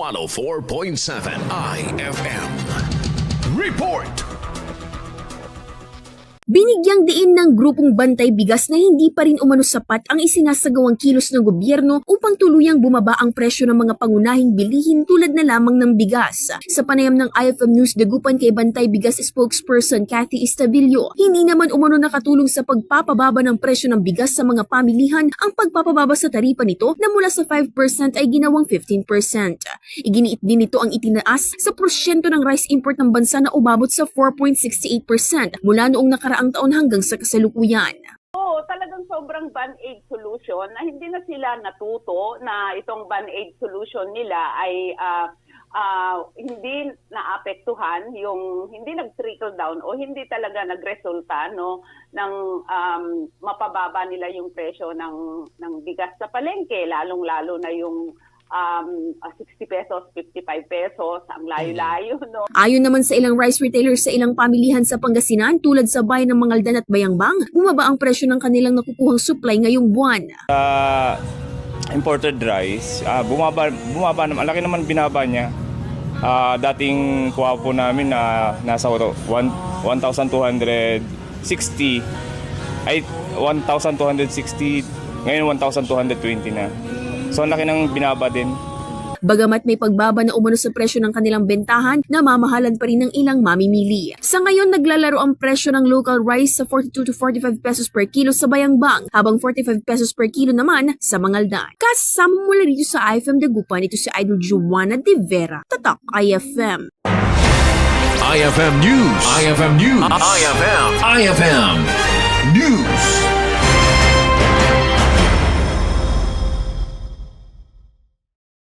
104.7 IFM. Report! Binigyang diin ng grupong Bantay Bigas na hindi pa rin umano sapat ang isinasagawang kilos ng gobyerno upang tuluyang bumaba ang presyo ng mga pangunahing bilihin tulad na lamang ng bigas. Sa panayam ng IFM News Dagupan kay Bantay Bigas spokesperson Cathy Estavillo, hindi naman umano nakatulong sa pagpapababa ng presyo ng bigas sa mga pamilihan ang pagpapababa sa taripa nito na mula sa 5% ay ginawang 15%. Iginiit din nito ang itinaas sa porsyento ng rice import ng bansa na umabot sa 4.68% mula noong nakaraang taon hanggang sa kasalukuyan. Oo, talagang sobrang band-aid solution na hindi na sila natuto na itong band-aid solution nila ay hindi naapektuhan, yung hindi nag-trickle down o hindi talaga nagresulta no ng mapababa nila yung presyo ng bigas sa palengke, lalong-lalo na yung 60 pesos, 55 pesos, ang layo-layo, no? Ayon naman sa ilang rice retailers sa ilang pamilihan sa Pangasinan tulad sa bayan ng Mangaldan at Bayangbang, bumaba ang presyo ng kanilang nakukuhang supply ngayong buwan. Imported rice, bumaba naman, laki naman binaba niya. Dating kuha po namin na nasa 1,260, ay 1,260, ngayon 1,220 na. So ang laki ng binaba din. Bagamat may pagbaba na umano sa presyo ng kanilang bentahan, namamahalan pa rin ng ilang mamimili. Sa ngayon, naglalaro ang presyo ng local rice sa 42 to 45 pesos per kilo sa Bayangbang, habang 45 pesos per kilo naman sa Mangaldan. Kasama mula dito sa IFM Dagupan, ito si Idol Juana de Vera, Tatak IFM. IFM News. IFM News. IFM News.